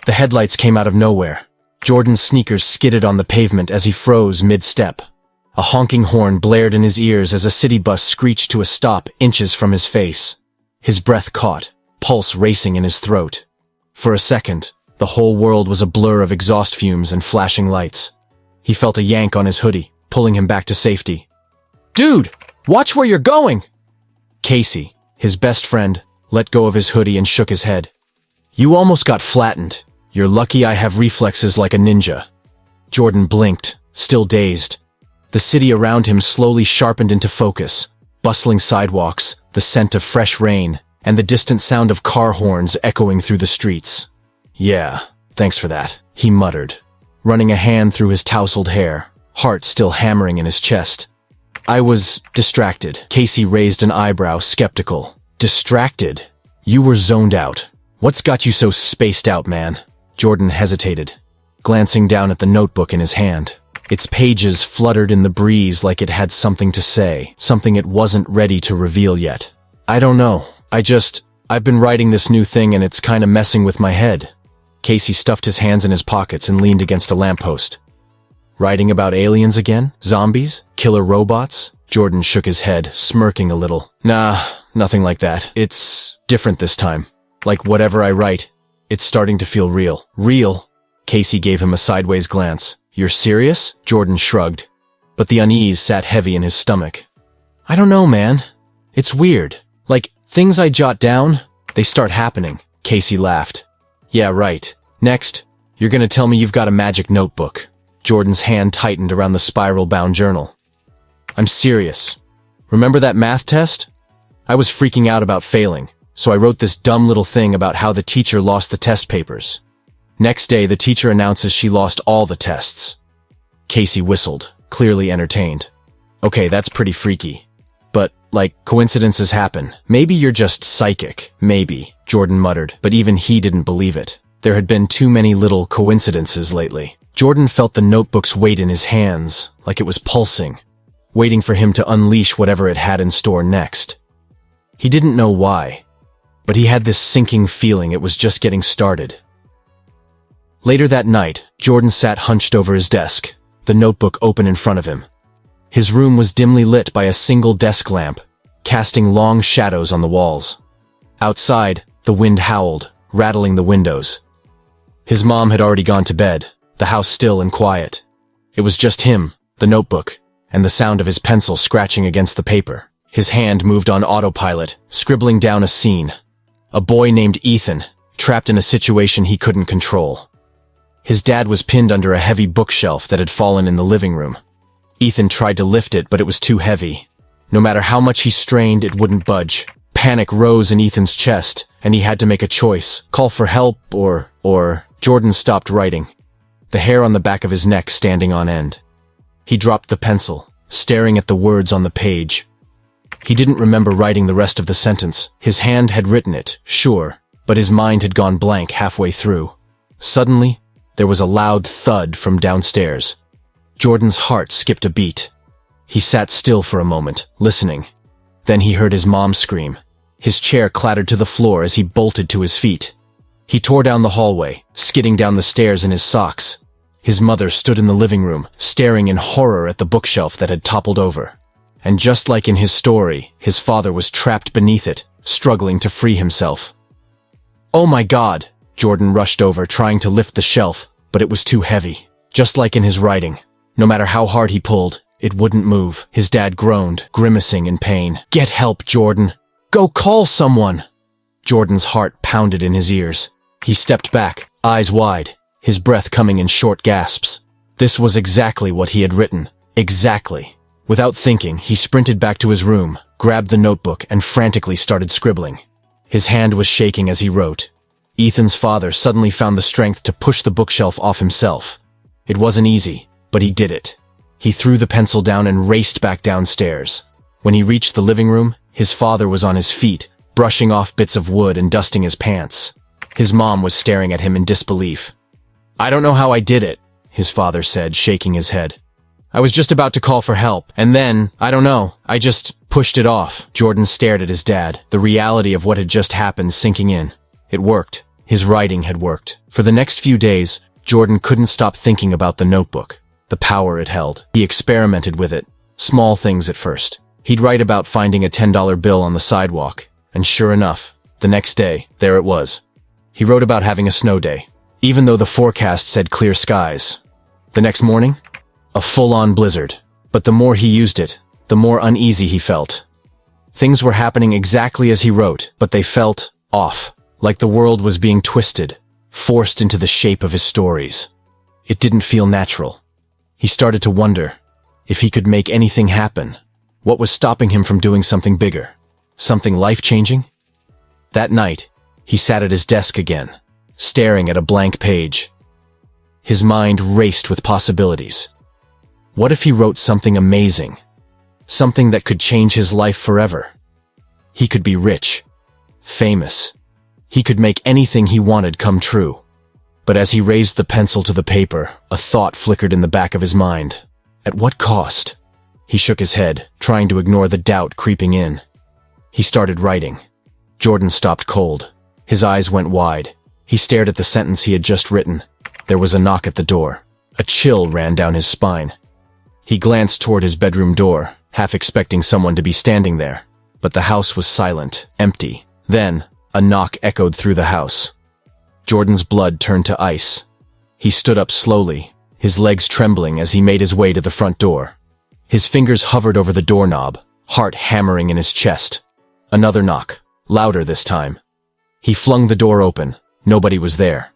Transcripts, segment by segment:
The headlights came out of nowhere. Jordan's sneakers skidded on the pavement as he froze mid-step. A honking horn blared in his ears as a city bus screeched to a stop inches from his face. His breath caught, pulse racing in his throat. For a second, the whole world was a blur of exhaust fumes and flashing lights. He felt a yank on his hoodie, pulling him back to safety. "Dude, watch where you're going!" Casey, his best friend, let go of his hoodie and shook his head. "You almost got flattened. You're lucky I have reflexes like a ninja." Jordan blinked, still dazed. The city around him slowly sharpened into focus. Bustling sidewalks, the scent of fresh rain, and the distant sound of car horns echoing through the streets. "Yeah, thanks for that," he muttered, running a hand through his tousled hair, heart still hammering in his chest. "I was distracted." Casey raised an eyebrow, skeptical. "Distracted? You were zoned out. What's got you so spaced out, man?" Jordan hesitated, glancing down at the notebook in his hand. Its pages fluttered in the breeze like it had something to say, something it wasn't ready to reveal yet. "I don't know. I've been writing this new thing and it's kinda messing with my head." Casey stuffed his hands in his pockets and leaned against a lamppost. "Writing about aliens again? Zombies? Killer robots?" Jordan shook his head, smirking a little. "Nah, nothing like that. It's different this time. Like whatever I write, it's starting to feel real." "Real?" Casey gave him a sideways glance. "You're serious?" Jordan shrugged, but the unease sat heavy in his stomach. "I don't know, man. It's weird. Like, things I jot down, they start happening." Casey laughed. "Yeah, right. Next, you're gonna tell me you've got a magic notebook." Jordan's hand tightened around the spiral-bound journal. "I'm serious. Remember that math test? I was freaking out about failing, so I wrote this dumb little thing about how the teacher lost the test papers. Next day, the teacher announces she lost all the tests." Casey whistled, clearly entertained. "Okay, that's pretty freaky. But, like, coincidences happen. Maybe you're just psychic. Maybe," Jordan muttered, but even he didn't believe it. There had been too many little coincidences lately. Jordan felt the notebook's weight in his hands, like it was pulsing, waiting for him to unleash whatever it had in store next. He didn't know why, but he had this sinking feeling it was just getting started. Later that night, Jordan sat hunched over his desk, the notebook open in front of him. His room was dimly lit by a single desk lamp, casting long shadows on the walls. Outside, the wind howled, rattling the windows. His mom had already gone to bed, the house still and quiet. It was just him, the notebook, and the sound of his pencil scratching against the paper. His hand moved on autopilot, scribbling down a scene. A boy named Ethan, trapped in a situation he couldn't control. His dad was pinned under a heavy bookshelf that had fallen in the living room. Ethan tried to lift it, but it was too heavy. No matter how much he strained, it wouldn't budge. Panic rose in Ethan's chest, and he had to make a choice. Call for help or... Jordan stopped writing, the hair on the back of his neck standing on end. He dropped the pencil, staring at the words on the page. He didn't remember writing the rest of the sentence. His hand had written it, sure, but his mind had gone blank halfway through. Suddenly, there was a loud thud from downstairs. Jordan's heart skipped a beat. He sat still for a moment, listening. Then he heard his mom scream. His chair clattered to the floor as he bolted to his feet. He tore down the hallway, skidding down the stairs in his socks. His mother stood in the living room, staring in horror at the bookshelf that had toppled over. And just like in his story, his father was trapped beneath it, struggling to free himself. "Oh my God!" Jordan rushed over, trying to lift the shelf, but it was too heavy. Just like in his writing, no matter how hard he pulled, it wouldn't move. His dad groaned, grimacing in pain. "Get help, Jordan! Go call someone!" Jordan's heart pounded in his ears. He stepped back, eyes wide, his breath coming in short gasps. This was exactly what he had written. Exactly. Without thinking, he sprinted back to his room, grabbed the notebook, and frantically started scribbling. His hand was shaking as he wrote. Ethan's father suddenly found the strength to push the bookshelf off himself. It wasn't easy, but he did it. He threw the pencil down and raced back downstairs. When he reached the living room, his father was on his feet, brushing off bits of wood and dusting his pants. His mom was staring at him in disbelief. "I don't know how I did it," his father said, shaking his head. "I was just about to call for help, and then, I don't know, I just pushed it off." Jordan stared at his dad, the reality of what had just happened sinking in. It worked. His writing had worked. For the next few days, Jordan couldn't stop thinking about the notebook, the power it held. He experimented with it, small things at first. He'd write about finding a $10 bill on the sidewalk, and sure enough, the next day, there it was. He wrote about having a snow day, even though the forecast said clear skies. The next morning, a full-on blizzard. But the more he used it, the more uneasy he felt. Things were happening exactly as he wrote, but they felt off, like the world was being twisted, forced into the shape of his stories. It didn't feel natural. He started to wonder if he could make anything happen. What was stopping him from doing something bigger? Something life-changing? That night, he sat at his desk again, staring at a blank page. His mind raced with possibilities. What if he wrote something amazing? Something that could change his life forever? He could be rich, famous. He could make anything he wanted come true. But as he raised the pencil to the paper, a thought flickered in the back of his mind. At what cost? He shook his head, trying to ignore the doubt creeping in. He started writing. Jordan stopped cold. His eyes went wide. He stared at the sentence he had just written. There was a knock at the door. A chill ran down his spine. He glanced toward his bedroom door, half expecting someone to be standing there. But the house was silent, empty. Then, a knock echoed through the house. Jordan's blood turned to ice. He stood up slowly, his legs trembling as he made his way to the front door. His fingers hovered over the doorknob, heart hammering in his chest. Another knock, louder this time. He flung the door open. Nobody was there.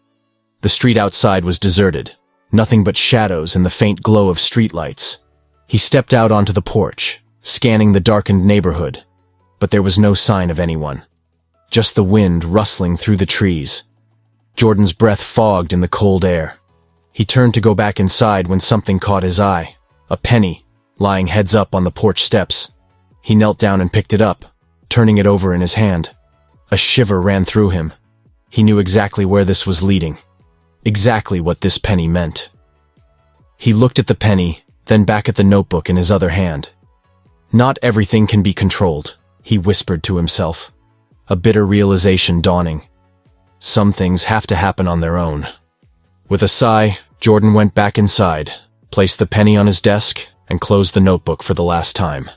The street outside was deserted, nothing but shadows and the faint glow of streetlights. He stepped out onto the porch, scanning the darkened neighborhood. But there was no sign of anyone. Just the wind rustling through the trees. Jordan's breath fogged in the cold air. He turned to go back inside when something caught his eye. A penny, lying heads up on the porch steps. He knelt down and picked it up, turning it over in his hand. A shiver ran through him. He knew exactly where this was leading. Exactly what this penny meant. He looked at the penny, then back at the notebook in his other hand. Not everything can be controlled, he whispered to himself, a bitter realization dawning. Some things have to happen on their own. With a sigh, Jordan went back inside, placed the penny on his desk, and closed the notebook for the last time.